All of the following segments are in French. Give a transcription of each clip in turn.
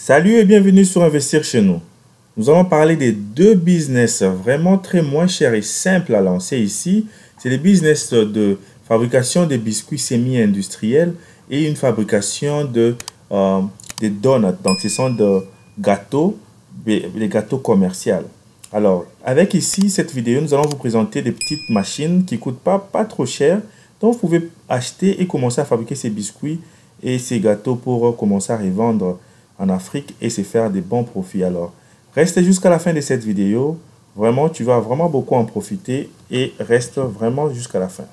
Salut et bienvenue sur Investir chez nous. Nous allons parler des deux business vraiment très moins chers et simples à lancer ici. C'est les business de fabrication des biscuits semi-industriels et une fabrication des donuts. Donc, ce sont des gâteaux, les gâteaux commerciaux. Alors, avec ici, cette vidéo, nous allons vous présenter des petites machines qui ne coûtent pas trop cher. Donc, vous pouvez acheter et commencer à fabriquer ces biscuits et ces gâteaux pour commencer à revendre en Afrique et se faire des bons profits. Alors, reste jusqu'à la fin de cette vidéo. Vraiment, tu vas vraiment beaucoup en profiter et reste vraiment jusqu'à la fin.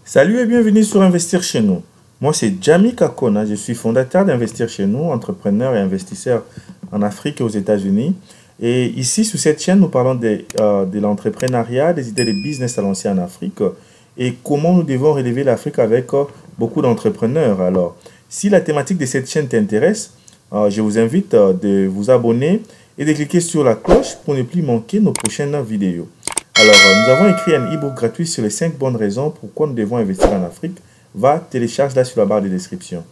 Salut et bienvenue sur Investir chez nous. Moi, c'est Jamie Kakona. Je suis fondateur d'Investir chez nous, entrepreneur et investisseur en Afrique et aux États-Unis. Et ici, sur cette chaîne, nous parlons de l'entrepreneuriat, des idées de business à lancer en Afrique et comment nous devons relever l'Afrique avec beaucoup d'entrepreneurs. Alors, si la thématique de cette chaîne t'intéresse, je vous invite de vous abonner et de cliquer sur la cloche pour ne plus manquer nos prochaines vidéos. Alors, nous avons écrit un e-book gratuit sur les 5 bonnes raisons pourquoi nous devons investir en Afrique. Va, télécharge là sur la barre de description.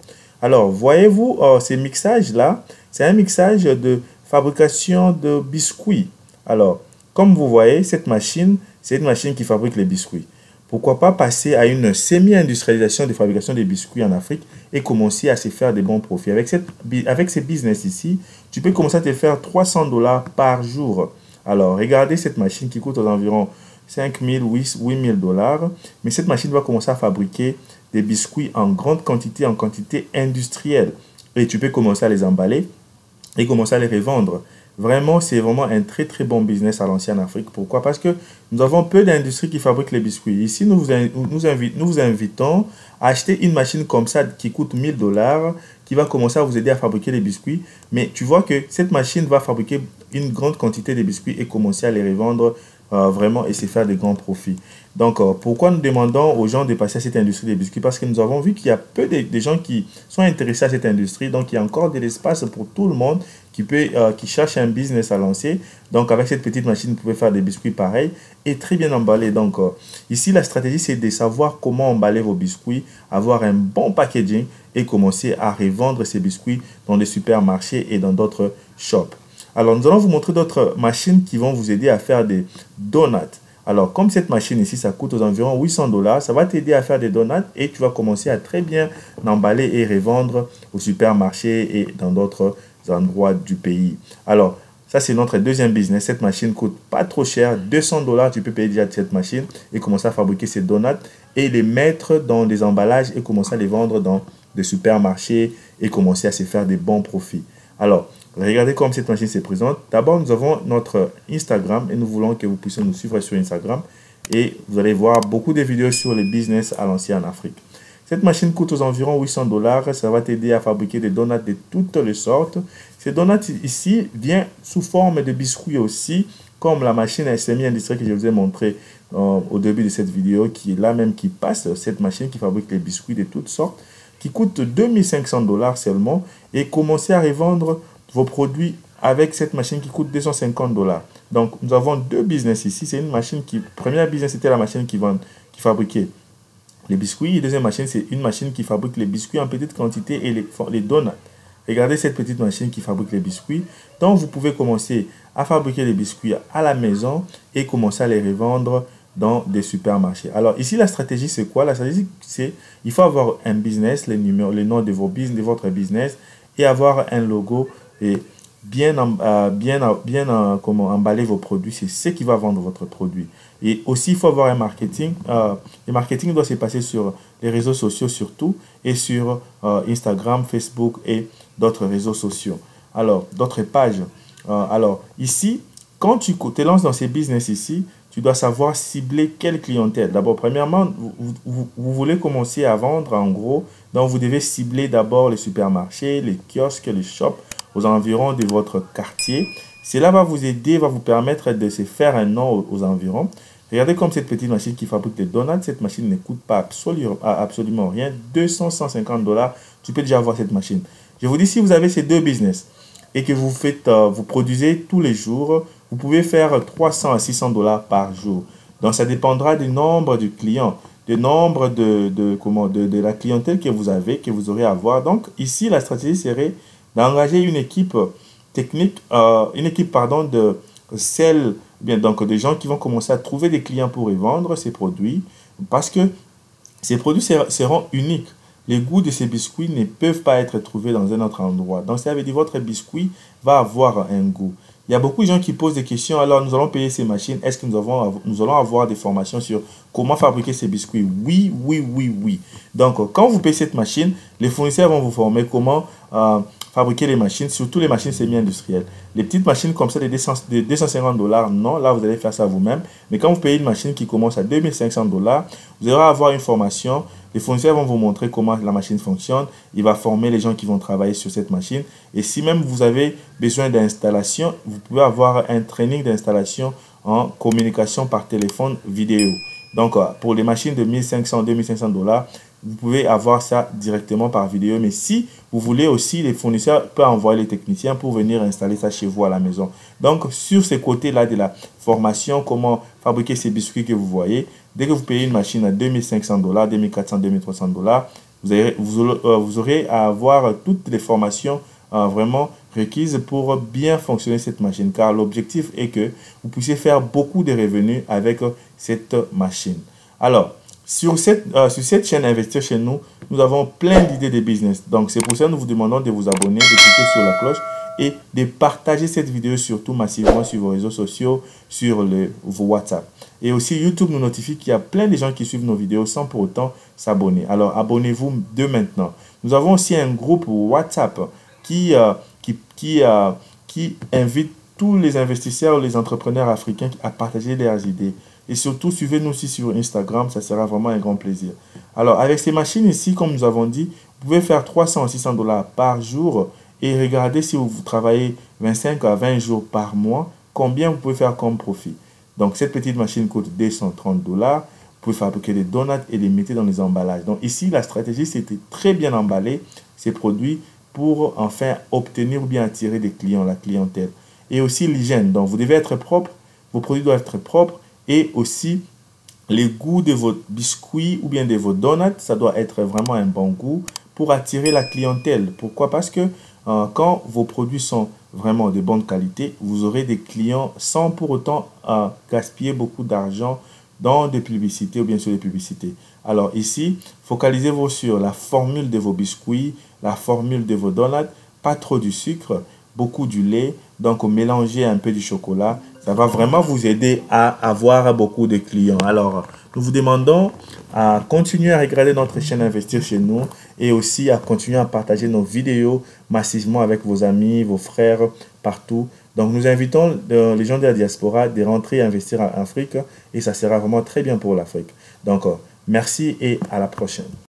Alors, voyez-vous, ces mixages-là, c'est un mixage de fabrication de biscuits. Alors, comme vous voyez, cette machine, c'est une machine qui fabrique les biscuits. Pourquoi pas passer à une semi-industrialisation de fabrication des biscuits en Afrique et commencer à se faire des bons profits. Avec ces business ici, tu peux commencer à te faire $300 par jour. Alors, regardez cette machine qui coûte aux environs 5 000, 8 000 $. Mais cette machine va commencer à fabriquer des biscuits en grande quantité, en quantité industrielle. Et tu peux commencer à les emballer et commencer à les revendre. Vraiment, c'est vraiment un très très bon business à lancer en Afrique. Pourquoi? Parce que nous avons peu d'industries qui fabriquent les biscuits. Ici, nous vous invitons à acheter une machine comme ça qui coûte 1 000 $, qui va commencer à vous aider à fabriquer les biscuits. Mais tu vois que cette machine va fabriquer une grande quantité de biscuits et commencer à les revendre vraiment et se faire de grands profits. Donc, pourquoi nous demandons aux gens de passer à cette industrie des biscuits? Parce que nous avons vu qu'il y a peu de gens qui sont intéressés à cette industrie. Donc, il y a encore de l'espace pour tout le monde qui cherche un business à lancer. Donc, avec cette petite machine, vous pouvez faire des biscuits pareils et très bien emballés. Donc, ici, la stratégie, c'est de savoir comment emballer vos biscuits, avoir un bon packaging et commencer à revendre ces biscuits dans les supermarchés et dans d'autres shops. Alors, nous allons vous montrer d'autres machines qui vont vous aider à faire des donuts. Alors, comme cette machine ici, ça coûte aux environs 800 $, ça va t'aider à faire des donuts et tu vas commencer à très bien emballer et revendre au supermarché et dans d'autres endroits du pays. Alors, ça, c'est notre deuxième business. Cette machine coûte pas trop cher. 200 $, tu peux payer déjà cette machine et commencer à fabriquer ces donuts et les mettre dans des emballages et commencer à les vendre dans des supermarchés et commencer à se faire des bons profits. Alors, regardez comment cette machine se présente. D'abord, nous avons notre Instagram et nous voulons que vous puissiez nous suivre sur Instagram. Et vous allez voir beaucoup de vidéos sur les business à lancer en Afrique. Cette machine coûte aux environs 800 $. Ça va t'aider à fabriquer des donuts de toutes les sortes. Ces donuts ici viennent sous forme de biscuits aussi, comme la machine semi-industrielle que je vous ai montré au début de cette vidéo, qui est là même qui passe, cette machine qui fabrique les biscuits de toutes sortes, qui coûte 2500 $ seulement. Et commencez à revendre vos produits avec cette machine qui coûte 250 $. Donc, nous avons deux business ici. C'est une machine première business, c'était la machine qui fabriquait les biscuits. Et deuxième machine, c'est une machine qui fabrique les biscuits en petite quantité et les donuts. Regardez cette petite machine qui fabrique les biscuits. Donc, vous pouvez commencer à fabriquer les biscuits à la maison et commencer à les revendre dans des supermarchés. Alors, ici, la stratégie, c'est quoi? La stratégie, c'est il faut avoir un business, les noms de votre business et avoir un logo et bien emballer vos produits. C'est ce qui va vendre votre produit. Et aussi, il faut avoir un marketing. Le marketing doit se passer sur les réseaux sociaux surtout et sur Instagram, Facebook et d'autres réseaux sociaux. Alors, d'autres pages. Alors, ici, quand tu te lances dans ces business ici, tu dois savoir cibler quelle clientèle. D'abord, premièrement, vous voulez commencer à vendre en gros. Donc, vous devez cibler d'abord les supermarchés, les kiosques, les shops aux environs de votre quartier. Cela va vous aider, va vous permettre de se faire un nom aux environs. Regardez comme cette petite machine qui fabrique des donuts. Cette machine ne coûte pas absolument rien. 200-150 $, tu peux déjà avoir cette machine. Je vous dis, si vous avez ces deux business et que vous produisez tous les jours, vous pouvez faire 300 à 600 $ par jour. Donc, ça dépendra du nombre de clients, du nombre de la clientèle que vous aurez à avoir. Donc, ici, la stratégie serait d'engager une équipe technique, de celles, bien, donc des gens qui vont commencer à trouver des clients pour y vendre ces produits, parce que ces produits seront uniques. Les goûts de ces biscuits ne peuvent pas être trouvés dans un autre endroit. Donc, ça veut dire que votre biscuit va avoir un goût. Il y a beaucoup de gens qui posent des questions. Alors, nous allons payer ces machines. Est-ce que nous allons avoir des formations sur comment fabriquer ces biscuits? Oui, oui, oui, oui. Donc, quand vous payez cette machine, les fournisseurs vont vous former comment fabriquer les machines, surtout les machines semi-industrielles. Les petites machines comme ça de 250 $, non, là vous allez faire ça vous-même. Mais quand vous payez une machine qui commence à 2500 $, vous allez avoir une formation. Les fournisseurs vont vous montrer comment la machine fonctionne. Il va former les gens qui vont travailler sur cette machine. Et si même vous avez besoin d'installation, vous pouvez avoir un training d'installation en communication par téléphone vidéo. Donc, pour les machines de 1500-2500 $, vous pouvez avoir ça directement par vidéo. Mais si vous voulez aussi, les fournisseurs peuvent envoyer les techniciens pour venir installer ça chez vous à la maison. Donc, sur ces côtés-là de la formation, comment fabriquer ces biscuits que vous voyez, dès que vous payez une machine à 2500 $, 2400, 2300 $, vous aurez à avoir toutes les formations vraiment requises pour bien fonctionner cette machine. Car l'objectif est que vous puissiez faire beaucoup de revenus avec cette machine. Alors, sur cette chaîne Investir chez nous, nous avons plein d'idées de business. Donc, c'est pour ça que nous vous demandons de vous abonner, de cliquer sur la cloche et de partager cette vidéo surtout massivement sur vos réseaux sociaux, sur vos WhatsApp. Et aussi, YouTube nous notifie qu'il y a plein de gens qui suivent nos vidéos sans pour autant s'abonner. Alors, abonnez-vous dès maintenant. Nous avons aussi un groupe WhatsApp qui invite tous les investisseurs, les entrepreneurs africains à partager leurs idées. Et surtout, suivez-nous aussi sur Instagram, ça sera vraiment un grand plaisir. Alors, avec ces machines ici, comme nous avons dit, vous pouvez faire 300 à 600 $ par jour. Et regardez si vous travaillez 25 à 20 jours par mois, combien vous pouvez faire comme profit. Donc, cette petite machine coûte 230 $. Vous pouvez fabriquer des donuts et les mettre dans les emballages. Donc, ici, la stratégie, c'était très bien emballer ces produits pour enfin obtenir ou bien attirer des clients, la clientèle. Et aussi l'hygiène. Donc, vous devez être propre, vos produits doivent être propres. Et aussi, les goûts de vos biscuits ou bien de vos donuts, ça doit être vraiment un bon goût pour attirer la clientèle. Pourquoi? Parce que quand vos produits sont vraiment de bonne qualité, vous aurez des clients sans pour autant gaspiller beaucoup d'argent dans des publicités ou bien sur des publicités. Alors ici, focalisez-vous sur la formule de vos biscuits, la formule de vos donuts, pas trop du sucre, beaucoup du lait, donc mélangez un peu du chocolat. Ça va vraiment vous aider à avoir beaucoup de clients. Alors, nous vous demandons à continuer à regarder notre chaîne Investir chez nous et aussi à continuer à partager nos vidéos massivement avec vos amis, vos frères, partout. Donc, nous invitons les gens de la diaspora de rentrer investir en Afrique et ça sera vraiment très bien pour l'Afrique. Donc, merci et à la prochaine.